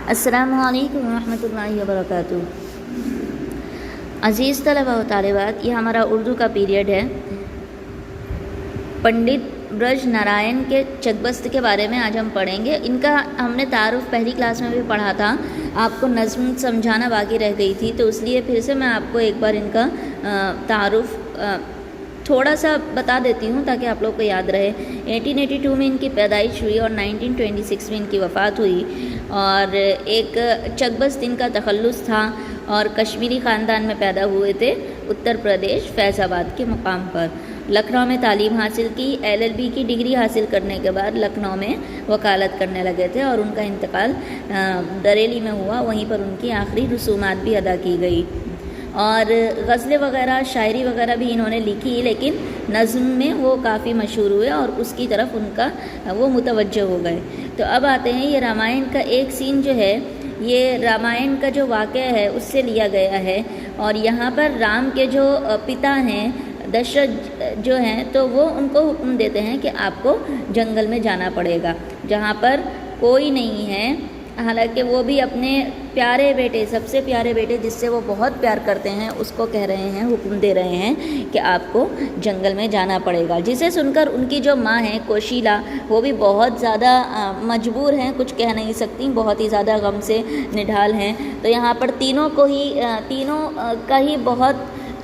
السلام علیکم ورحمۃ اللہ وبرکاتہ۔ عزیز طلباء و طالبات، یہ ہمارا اردو کا پیریڈ ہے۔ پنڈت برج نارائن کے چکبست کے بارے میں آج ہم پڑھیں گے۔ ان کا ہم نے تعارف پہلی کلاس میں بھی پڑھا تھا، آپ کو نظم سمجھانا باقی رہ گئی تھی، تو اس لیے پھر سے میں آپ کو ایک بار ان کا تعارف تھوڑا سا بتا دیتی ہوں تاکہ آپ لوگ کو یاد رہے۔ 1882 میں ان کی پیدائش ہوئی اور 1926 میں ان کی وفات ہوئی، اور ایک چکبست ان کا تخلص تھا اور کشمیری خاندان میں پیدا ہوئے تھے، اتر پردیش فیض آباد کے مقام پر۔ لکھنؤ میں تعلیم حاصل کی، LLB کی ڈگری حاصل کرنے کے بعد لکھنؤ میں وکالت کرنے لگے تھے اور ان کا انتقال بریلی میں ہوا، وہیں پر ان کی آخری رسومات بھی ادا کی گئی۔ اور غزلیں وغیرہ، شاعری وغیرہ بھی انہوں نے لکھی، لیکن نظم میں وہ کافی مشہور ہوئے اور اس کی طرف ان کا وہ متوجہ ہو گئے۔ تو اب آتے ہیں، یہ رامائن کا ایک سین جو ہے، یہ رامائن کا جو واقعہ ہے اس سے لیا گیا ہے، اور یہاں پر رام کے جو پتا ہیں دشرتھ جو ہیں، تو وہ ان کو حکم دیتے ہیں کہ آپ کو جنگل میں جانا پڑے گا جہاں پر کوئی نہیں ہے، حالانکہ وہ بھی اپنے پیارے بیٹے، سب سے پیارے بیٹے جس سے وہ بہت پیار کرتے ہیں، اس کو کہہ رہے ہیں، حکم دے رہے ہیں کہ آپ کو جنگل میں جانا پڑے گا، جسے سن کر ان کی جو ماں ہے کوشیلا، وہ بھی بہت زیادہ مجبور ہیں، کچھ کہہ نہیں سکتی، بہت ہی زیادہ غم سے نڈھال ہیں۔ تو یہاں پر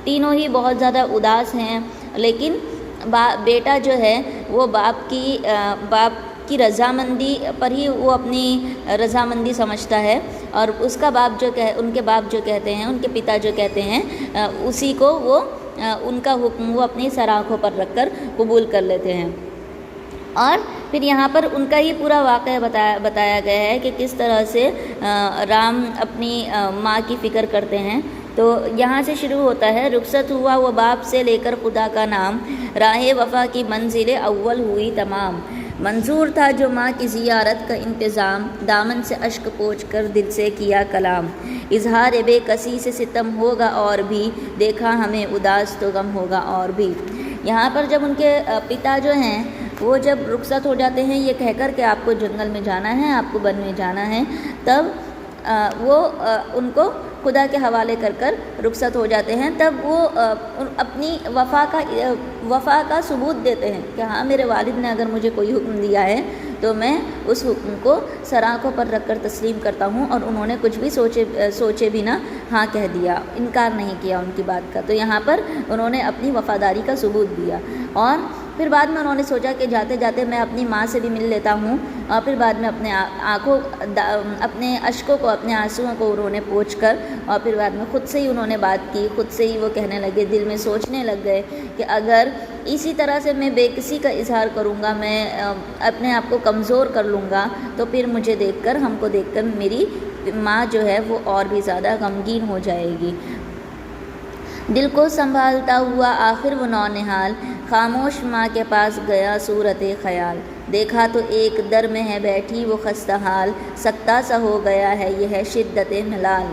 تینوں ہی بہت زیادہ اداس ہیں، لیکن بیٹا جو ہے وہ باپ کی رضامندی پر ہی وہ اپنی رضامندی سمجھتا ہے، اور اس کا ان کے باپ جو کہتے ہیں، ان کے پتا جو کہتے ہیں، اسی کو وہ ان کا حکم وہ اپنی سر آنکھوں پر رکھ کر قبول کر لیتے ہیں۔ اور پھر یہاں پر ان کا ہی پورا واقعہ بتایا گیا ہے کہ کس طرح سے رام اپنی ماں کی فکر کرتے ہیں۔ تو یہاں سے شروع ہوتا ہے، رخصت ہوا وہ باپ سے لے کر خدا کا نام، راہ وفا کی منزل اول ہوئی تمام، منظور تھا جو ماں کی زیارت کا انتظام، دامن سے اشک پوچھ کر دل سے کیا کلام، اظہار بے کسی سے ستم ہوگا اور بھی، دیکھا ہمیں اداس تو غم ہوگا اور بھی۔ یہاں پر جب ان کے پتا جو ہیں وہ جب رخصت ہو جاتے ہیں یہ کہہ کر کہ آپ کو جنگل میں جانا ہے، آپ کو ون میں جانا ہے، تب وہ ان کو خدا کے حوالے کر رخصت ہو جاتے ہیں۔ تب وہ اپنی وفا کا ثبوت دیتے ہیں کہ ہاں، میرے والد نے اگر مجھے کوئی حکم دیا ہے تو میں اس حکم کو سر آنکھوں پر رکھ کر تسلیم کرتا ہوں، اور انہوں نے کچھ بھی سوچے بنا ہاں کہہ دیا، انکار نہیں کیا ان کی بات کا۔ تو یہاں پر انہوں نے اپنی وفاداری کا ثبوت دیا، اور پھر بعد میں انہوں نے سوچا کہ جاتے جاتے میں اپنی ماں سے بھی مل لیتا ہوں، اور پھر بعد میں اپنے اشکوں کو، اپنے آنسوؤں کو انہوں نے پوچھ کر، اور پھر بعد میں خود سے ہی انہوں نے بات کی، خود سے ہی وہ کہنے لگے، دل میں سوچنے لگ گئے کہ اگر اسی طرح سے میں بے کسی کا اظہار کروں گا، میں اپنے آپ کو کمزور کر لوں گا، تو پھر ہم کو دیکھ کر میری ماں جو ہے وہ اور بھی زیادہ غمگین ہو جائے گی۔ دل کو سنبھالتا ہوا آخر وہ نونہال، خاموش ماں کے پاس گیا صورت خیال، دیکھا تو ایک در میں ہے بیٹھی وہ خستہ حال، سکتا سا ہو گیا ہے یہ ہے شدت ملال۔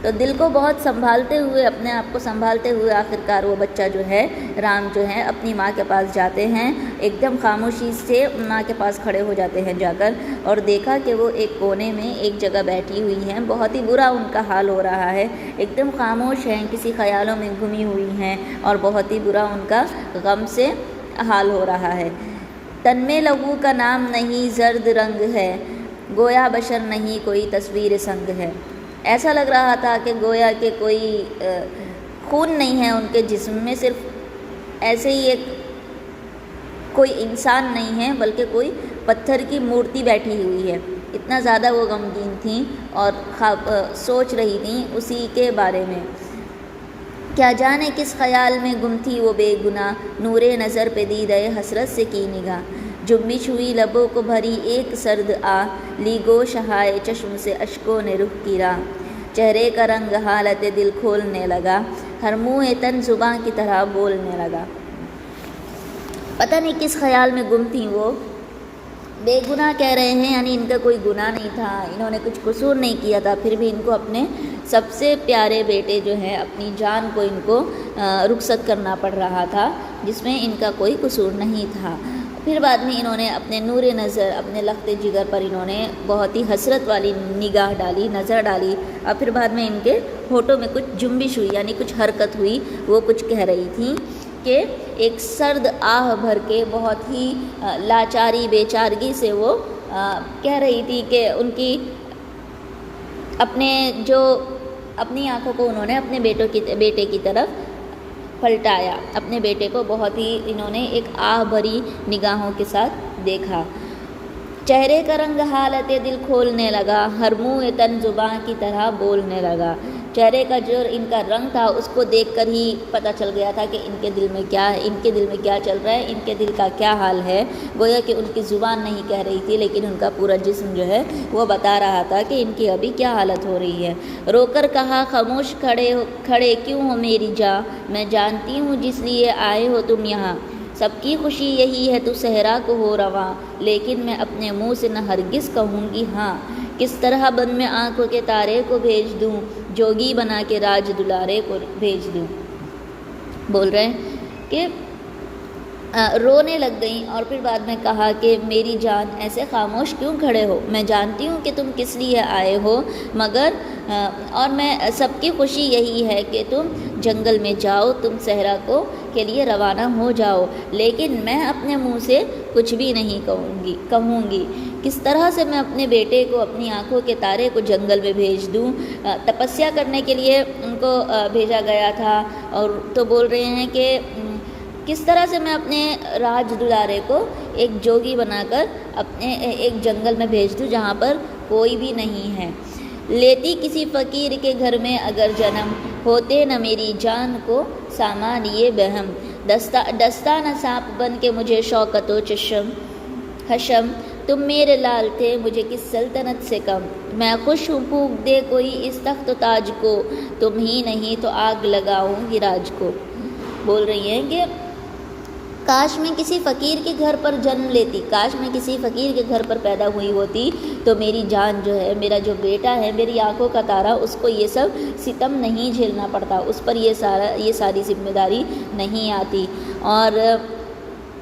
تو دل کو بہت سنبھالتے ہوئے، اپنے آپ کو سنبھالتے ہوئے، آخرکار وہ بچہ جو ہے، رام جو ہے، اپنی ماں کے پاس جاتے ہیں، ایک دم خاموشی سے ماں کے پاس کھڑے ہو جاتے ہیں جا کر، اور دیکھا کہ وہ ایک کونے میں ایک جگہ بیٹھی ہوئی ہیں، بہت ہی برا ان کا حال ہو رہا ہے، ایک دم خاموش ہیں، کسی خیالوں میں گمی ہوئی ہیں، اور بہت ہی برا ان کا غم سے حال ہو رہا ہے۔ تن میں لہو کا نام نہیں، زرد رنگ ہے، گویا بشر نہیں کوئی تصویر سنگ ہے۔ ایسا لگ رہا تھا کہ گویا کہ کوئی خون نہیں ہے ان کے جسم میں، صرف ایسے ہی کوئی انسان نہیں ہے، بلکہ کوئی پتھر کی مورتی بیٹھی ہوئی ہے۔ اتنا زیادہ وہ غمگین تھیں اور سوچ رہی تھیں اسی کے بارے میں۔ کیا جانے کس خیال میں گم تھی وہ بے گناہ، نور نظر پہ دیدہ حسرت سے کی نگاہ، جنبش ہوئی لبوں کو بھری ایک سرد آہ، لی گوش ہائے چشم سے اشکوں نے رخ کی راہ، چہرے کا رنگ حالت دل کھولنے لگا، ہر منہ تن زباں کی طرح بولنے لگا۔ پتہ نہیں کس خیال میں گم تھیں وہ، بے گناہ کہہ رہے ہیں، یعنی ان کا کوئی گناہ نہیں تھا، انہوں نے کچھ قصور نہیں کیا تھا، پھر بھی ان کو اپنے سب سے پیارے بیٹے جو ہیں، اپنی جان کو ان کو رخصت کرنا پڑ رہا تھا، جس میں ان کا کوئی قصور نہیں تھا۔ پھر بعد میں انہوں نے اپنے نور نظر، اپنے لخت جگر پر انہوں نے بہت ہی حسرت والی نگاہ ڈالی، نظر ڈالی، اور پھر بعد میں ان کے ہونٹوں میں کچھ جنبش ہوئی، یعنی کچھ حرکت ہوئی، وہ کچھ کہہ رہی تھیں کہ ایک سرد آہ بھر کے بہت ہی لاچاری بے چارگی سے وہ کہہ رہی تھی کہ ان کی اپنی آنکھوں کو انہوں نے اپنے بیٹے کی طرف پلٹایا، اپنے بیٹے کو بہت ہی انہوں نے ایک آہ بھری نگاہوں کے ساتھ دیکھا۔ چہرے کا رنگ حالت دل کھولنے لگا، ہر منہ تن زباں کی طرح بولنے لگا۔ چہرے کا جو ان کا رنگ تھا اس کو دیکھ کر ہی پتہ چل گیا تھا کہ ان کے دل میں کیا ہے، ان کے دل میں کیا چل رہا ہے، ان کے دل کا کیا حال ہے۔ گویا کہ ان کی زبان نہیں کہہ رہی تھی، لیکن ان کا پورا جسم جو ہے وہ بتا رہا تھا کہ ان کی ابھی کیا حالت ہو رہی ہے۔ رو کر کہا خاموش کھڑے کیوں ہو میری جاں، میں جانتی ہوں جس لیے آئے ہو تم یہاں۔ سب کی خوشی یہی ہے تو صحرا کو ہو رواں، لیکن میں اپنے منہ سے نہ ہرگز کہوں گی ہاں۔ کس طرح بند میں آنکھوں کے تارے کو بھیج دوں، جوگی بنا کے راج دلارے کو بھیج دوں۔ بول رہے ہیں کہ رونے لگ گئیں، اور پھر بعد میں کہا کہ میری جان ایسے خاموش کیوں کھڑے ہو، میں جانتی ہوں کہ تم کس لیے آئے ہو، مگر اور میں سب کی خوشی یہی ہے کہ تم جنگل میں جاؤ، تم صحرا کے لیے روانہ ہو جاؤ، لیکن میں اپنے منہ سے کچھ بھی نہیں کہوں گی۔ کس طرح سے میں اپنے بیٹے کو، اپنی آنکھوں کے تارے کو جنگل میں بھیج دوں؟ تپسیا کرنے کے لیے ان کو بھیجا گیا تھا، اور تو بول رہے ہیں کہ کس طرح سے میں اپنے راج دلارے کو ایک جوگی بنا کر اپنے ایک جنگل میں بھیج دوں جہاں پر کوئی بھی نہیں ہے۔ لیتی کسی فقیر کے گھر میں اگر جنم، ہوتے نہ میری جان کو سامان یہ بہم۔ دستہ نہ سانپ بن کے مجھے شوکت و حشم، تم میرے لال تھے مجھے کس سلطنت سے کم۔ میں خوش ہوں پھونک دے کوئی اس تخت و تاج کو، تم ہی نہیں تو آگ لگاؤں گی راج کو۔ بول رہی ہیں کہ کاش میں کسی فقیر کے گھر پر جنم لیتی، کاش میں کسی فقیر کے گھر پر پیدا ہوئی ہوتی تو میری جان جو ہے، میرا جو بیٹا ہے، میری آنکھوں کا تارا، اس کو یہ سب ستم نہیں جھیلنا پڑتا، اس پر یہ ساری ذمہ داری نہیں آتی، اور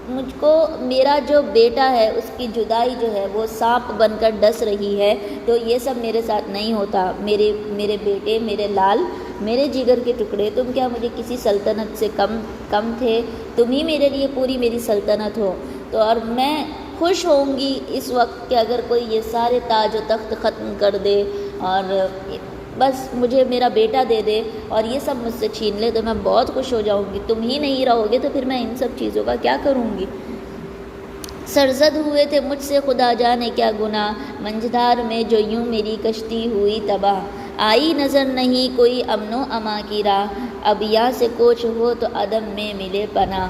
مجھ کو میرا جو بیٹا ہے اس کی جدائی جو ہے وہ سانپ بن کر ڈس رہی ہے، تو یہ سب میرے ساتھ نہیں ہوتا۔ میرے بیٹے، میرے لال، میرے جگر کے ٹکڑے، تم کیا مجھے کسی سلطنت سے کم تھے؟ تم ہی میرے لیے پوری میری سلطنت ہو، تو اور میں خوش ہوں گی اس وقت کہ اگر کوئی یہ سارے تاج و تخت ختم کر دے اور بس مجھے میرا بیٹا دے دے اور یہ سب مجھ سے چھین لے، تو میں بہت خوش ہو جاؤں گی۔ تم ہی نہیں رہو گے تو پھر میں ان سب چیزوں کا کیا کروں گی؟ سرزد ہوئے تھے مجھ سے خدا جانے کیا گناہ، منجھدار میں جو یوں میری کشتی ہوئی تباہ۔ آئی نظر نہیں کوئی امن و اما کی راہ، اب یہاں سے کوچ ہو تو عدم میں ملے پناہ۔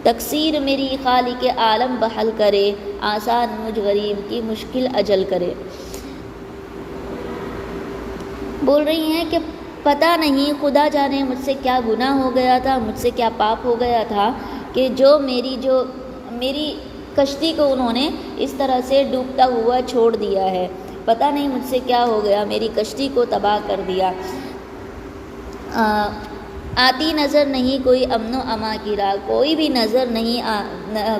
تقصیر میری خالق عالم بحل کرے، آسان مجھ غریب کی مشکل اجل کرے۔ بول رہی ہیں کہ پتہ نہیں خدا جانے مجھ سے کیا گناہ ہو گیا تھا، مجھ سے کیا پاپ ہو گیا تھا کہ جو میری کشتی کو انہوں نے اس طرح سے ڈوبتا ہوا چھوڑ دیا ہے۔ پتہ نہیں مجھ سے کیا ہو گیا، میری کشتی کو تباہ کر دیا۔ آتی نظر نہیں کوئی امن و اما کی راہ، کوئی بھی نظر نہیں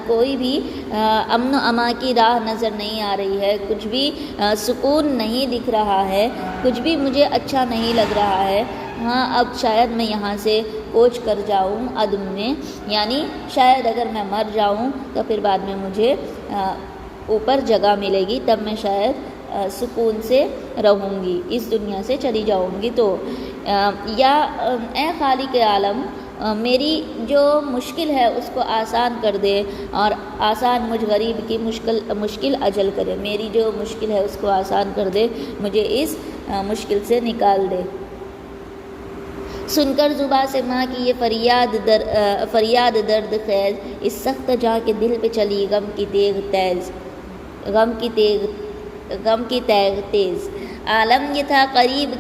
کوئی بھی امن و اما کی راہ نظر نہیں آ رہی ہے، کچھ بھی سکون نہیں دکھ رہا ہے، کچھ بھی مجھے اچھا نہیں لگ رہا ہے۔ ہاں اب شاید میں یہاں سے کوچ کر جاؤں عدم میں، یعنی شاید اگر میں مر جاؤں تو پھر بعد میں مجھے اوپر جگہ ملے گی، تب میں شاید سکون سے رہوں گی، اس دنیا سے چلی جاؤں گی۔ تو یا اے خالق عالم، میری جو مشکل ہے اس کو آسان کر دے، اور آسان مجھ غریب کی مشکل اجل کرے، میری جو مشکل ہے اس کو آسان کر دے، مجھے اس مشکل سے نکال دے۔ سن کر زباں سے ماں کی یہ فریاد درد خیز، اس سخت جاں کے دل پہ چلی غم کی تیغ عالم یہ تھا قریب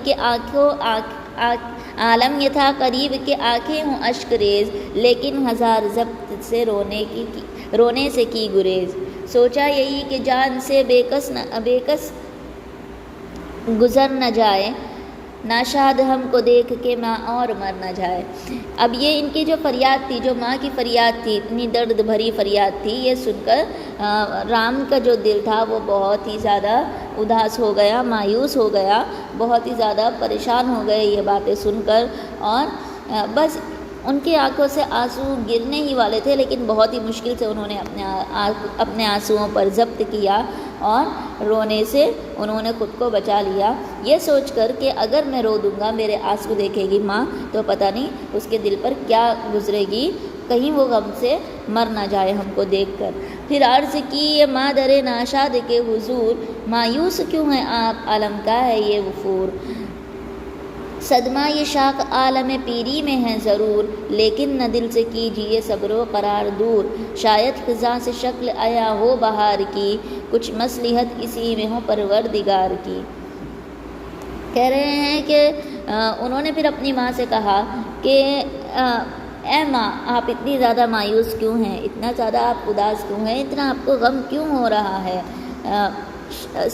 کہ آنکھیں ہوں اشک ریز، لیکن ہزار ضبط سے رونے سے کی گریز۔ سوچا یہی کہ جان سے بے کس گزر نہ جائے، ناشاد ہم کو دیکھ کے ماں اور مر نہ جائے۔ اب یہ ان کی جو فریاد تھی، جو ماں کی فریاد تھی، اتنی درد بھری فریاد تھی، یہ سن کر رام کا جو دل تھا وہ بہت ہی زیادہ اداس ہو گیا، مایوس ہو گیا، بہت ہی زیادہ پریشان ہو گئے یہ باتیں سن کر، اور بس ان کی آنکھوں سے آنسو گرنے ہی والے تھے، لیکن بہت ہی مشکل سے انہوں نے اپنے آنسوؤں پر ضبط کیا اور رونے سے انہوں نے خود کو بچا لیا، یہ سوچ کر کہ اگر میں رو دوں گا، میرے آنسو دیکھے گی ماں تو پتہ نہیں اس کے دل پر کیا گزرے گی، کہیں وہ غم سے مر نہ جائے ہم کو دیکھ کر۔ پھر عرض کی یہ مادر ناشاد کے حضور، مایوس کیوں ہیں آپ، عالم کا ہے یہ وفور، صدمہ یہ شاخ عالم پیری میں ہے ضرور، لیکن نہ دل سے کیجیے صبر و قرار دور، شاید خزاں سے شکل آیا ہو بہار کی، کچھ مصلحت اسی میں ہو پروردگار کی۔ کہہ رہے ہیں کہ انہوں نے پھر اپنی ماں سے کہا کہ اے ماں، آپ اتنی زیادہ مایوس کیوں ہیں، اتنا زیادہ آپ اداس کیوں ہیں، اتنا آپ کو غم کیوں ہو رہا ہے،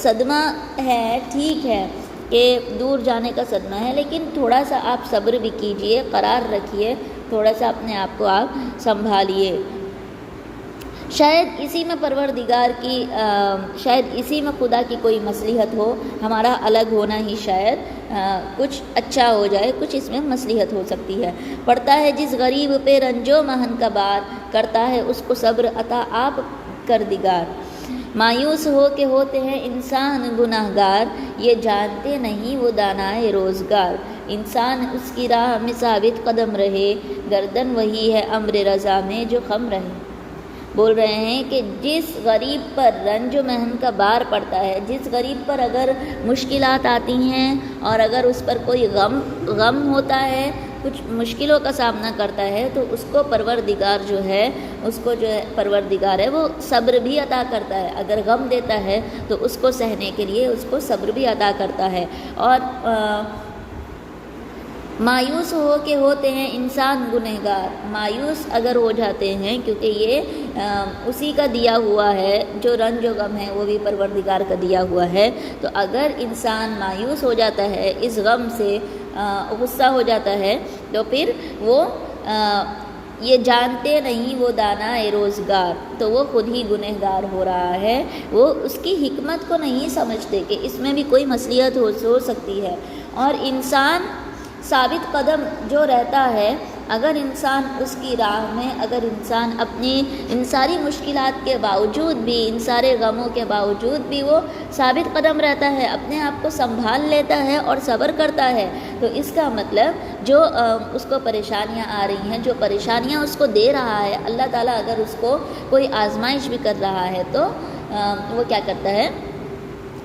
صدمہ ہے، ٹھیک ہے کہ دور جانے کا صدمہ ہے، لیکن تھوڑا سا آپ صبر بھی کیجئے، قرار رکھیے، تھوڑا سا اپنے آپ کو آپ سنبھالیے، شاید اسی میں پروردگار کی شاید اسی میں خدا کی کوئی مصلحت ہو، ہمارا الگ ہونا ہی شاید کچھ اچھا ہو جائے، کچھ اس میں مصلحت ہو سکتی ہے۔ پڑتا ہے جس غریب پہ رنجو محن کا بار، کرتا ہے اس کو صبر عطا آپ کردگار، مایوس ہو کے ہوتے ہیں انسان گناہگار، یہ جانتے نہیں وہ دانائے روزگار، انسان اس کی راہ میں ثابت قدم رہے، گردن وہی ہے امر رضا میں جو خم رہے۔ بول رہے ہیں کہ جس غریب پر رنج و محن کا بار پڑتا ہے، جس غریب پر اگر مشکلات آتی ہیں اور اگر اس پر کوئی غم ہوتا ہے، کچھ مشکلوں کا سامنا کرتا ہے، تو اس کو پروردگار جو ہے، اس کو جو ہے پروردگار ہے وہ صبر بھی عطا کرتا ہے، اگر غم دیتا ہے تو اس کو سہنے کے لیے اس کو صبر بھی عطا کرتا ہے، اور مایوس ہو کے ہوتے ہیں انسان گنہگار، مایوس اگر ہو جاتے ہیں کیونکہ یہ اسی کا دیا ہوا ہے، جو رنج و غم ہے وہ بھی پروردگار کا دیا ہوا ہے، تو اگر انسان مایوس ہو جاتا ہے، اس غم سے غصہ ہو جاتا ہے، تو پھر وہ یہ جانتے نہیں وہ دانا روزگار، تو وہ خود ہی گنہگار ہو رہا ہے، وہ اس کی حکمت کو نہیں سمجھتے کہ اس میں بھی کوئی مصلحت ہو سکتی ہے، اور انسان ثابت قدم جو رہتا ہے، اگر انسان اس کی راہ میں، اگر انسان اپنی ان ساری مشکلات کے باوجود بھی، ان سارے غموں کے باوجود بھی وہ ثابت قدم رہتا ہے، اپنے آپ کو سنبھال لیتا ہے اور صبر کرتا ہے، تو اس کا مطلب جو اس کو پریشانیاں آ رہی ہیں، جو پریشانیاں اس کو دے رہا ہے اللہ تعالیٰ، اگر اس کو کوئی آزمائش بھی کر رہا ہے تو وہ کیا کرتا ہے،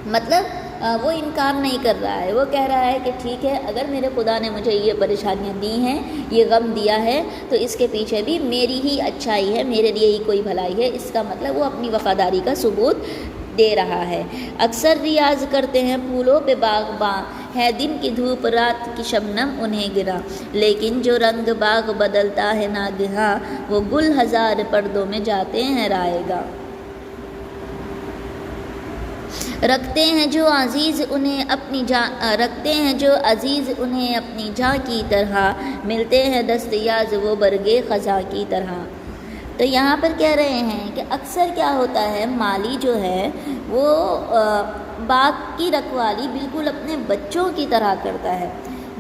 مطلب وہ انکار نہیں کر رہا ہے، وہ کہہ رہا ہے کہ ٹھیک ہے، اگر میرے خدا نے مجھے یہ پریشانیاں دی ہیں، یہ غم دیا ہے، تو اس کے پیچھے بھی میری ہی اچھائی ہے، میرے لیے ہی کوئی بھلائی ہے، اس کا مطلب وہ اپنی وفاداری کا ثبوت دے رہا ہے۔ اکثر ریاض کرتے ہیں پھولوں پہ باغباں، ہے دن کی دھوپ رات کی شبنم انہیں گرا، لیکن جو رنگ باغ بدلتا ہے ناگہاں، وہ گل ہزار پردوں میں جاتے ہیں رائے گا، رکھتے ہیں جو عزیز انہیں اپنی اپنی جاں کی طرح، ملتے ہیں دستیاز وہ برگے خزاں کی طرح۔ تو یہاں پر کہہ رہے ہیں کہ اکثر کیا ہوتا ہے، مالی جو ہے وہ باغ کی رکھوالی بالکل اپنے بچوں کی طرح کرتا ہے،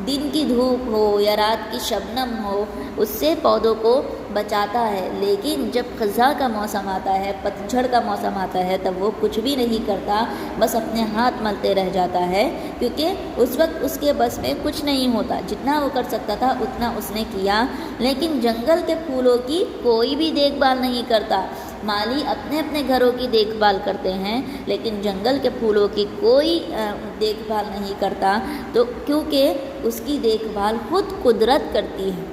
دن کی دھوپ ہو یا رات کی شبنم ہو، اس سے پودوں کو بچاتا ہے، لیکن جب خزاں کا موسم آتا ہے، پتجھڑ کا موسم آتا ہے، تب وہ کچھ بھی نہیں کرتا، بس اپنے ہاتھ ملتے رہ جاتا ہے، کیونکہ اس وقت اس کے بس میں کچھ نہیں ہوتا، جتنا وہ کر سکتا تھا اتنا اس نے کیا، لیکن جنگل کے پھولوں کی کوئی بھی دیکھ بھال نہیں کرتا، مالی اپنے اپنے گھروں کی دیکھ بھال کرتے ہیں، لیکن جنگل کے پھولوں کی کوئی دیکھ بھال نہیں کرتا، تو کیونکہ اس کی دیکھ بھال خود قدرت کرتی ہے،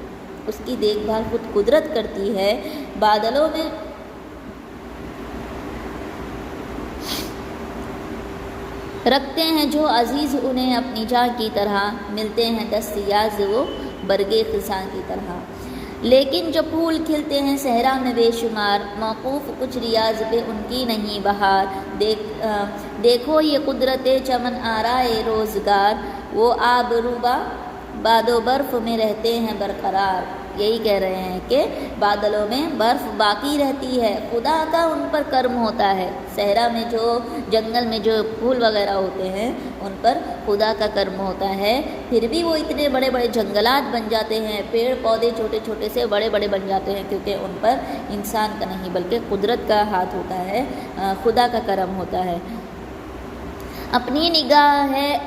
اس کی دیکھ بھال خود قدرت کرتی ہے۔ بادلوں میں رکھتے ہیں جو عزیز انہیں اپنی جاں کی طرح، ملتے ہیں دستیاز وہ برگے خزاں کی طرح۔ لیکن جو پھول کھلتے ہیں صحرا میں بے شمار، موقوف کچھ ریاض پہ ان کی نہیں بہار۔ دیکھو یہ قدرت چمن آرائے روزگار، وہ آب روبا باد و برف میں رہتے ہیں برقرار۔ یہی کہہ رہے ہیں کہ بادلوں میں برف باقی رہتی ہے، خدا کا ان پر کرم ہوتا ہے۔ صحرا میں جو جنگل میں جو پھول وغیرہ ہوتے ہیں ان پر خدا کا کرم ہوتا ہے، پھر بھی وہ اتنے بڑے بڑے جنگلات بن جاتے ہیں، پیڑ پودے چھوٹے چھوٹے سے بڑے بڑے بن جاتے ہیں، کیونکہ ان پر انسان کا نہیں بلکہ قدرت کا ہاتھ ہوتا ہے، خدا کا کرم ہوتا ہے۔ اپنی نگاہ ہے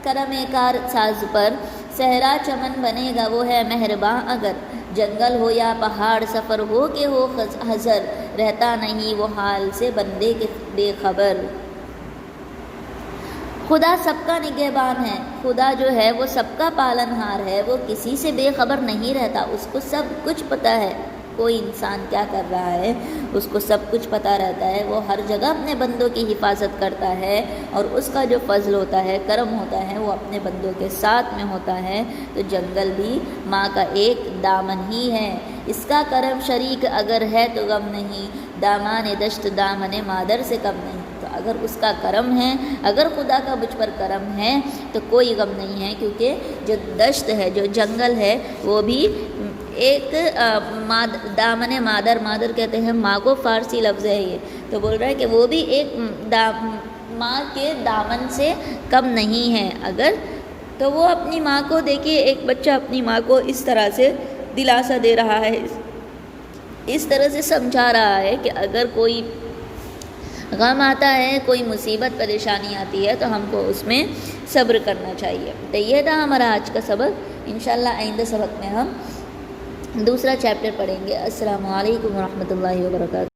کرم کار ساز پر، صحرا چمن بنے گا وہ ہے مہرباں اگر۔ جنگل ہو یا پہاڑ سفر ہو کہ ہو حذر، رہتا نہیں وہ حال سے بندے کے بے خبر۔ خدا سب کا نگہبان ہے، خدا جو ہے وہ سب کا پالن ہار ہے، وہ کسی سے بے خبر نہیں رہتا، اس کو سب کچھ پتہ ہے۔ کوئی انسان کیا کر رہا ہے اس کو سب کچھ پتہ رہتا ہے، وہ ہر جگہ اپنے بندوں کی حفاظت کرتا ہے، اور اس کا جو فضل ہوتا ہے، کرم ہوتا ہے، وہ اپنے بندوں کے ساتھ میں ہوتا ہے۔ تو جنگل بھی ماں کا ایک دامن ہی ہے، اس کا کرم شریک اگر ہے تو غم نہیں، دامان دشت دامن مادر سے کم نہیں۔ تو اگر اس کا کرم ہے، اگر خدا کا مجھ پر کرم ہے تو کوئی غم نہیں ہے، کیونکہ جو دشت ہے، جو جنگل ہے، وہ بھی ایک دامن مادر، مادر کہتے ہیں ماں کو، فارسی لفظ ہے یہ، تو بول رہا ہے کہ وہ بھی ایک ماں کے دامن سے کم نہیں ہے۔ اگر تو وہ اپنی ماں کو دیکھیے، ایک بچہ اپنی ماں کو اس طرح سے دلاسا دے رہا ہے، اس طرح سے سمجھا رہا ہے کہ اگر کوئی غم آتا ہے، کوئی مصیبت پریشانی آتی ہے تو ہم کو اس میں صبر کرنا چاہیے۔ تو یہ تھا ہمارا آج کا سبق، انشاءاللہ آئندہ سبق میں ہم دوسرا چیپٹر پڑھیں گے۔ السلام علیکم ورحمۃ اللہ وبرکاتہ۔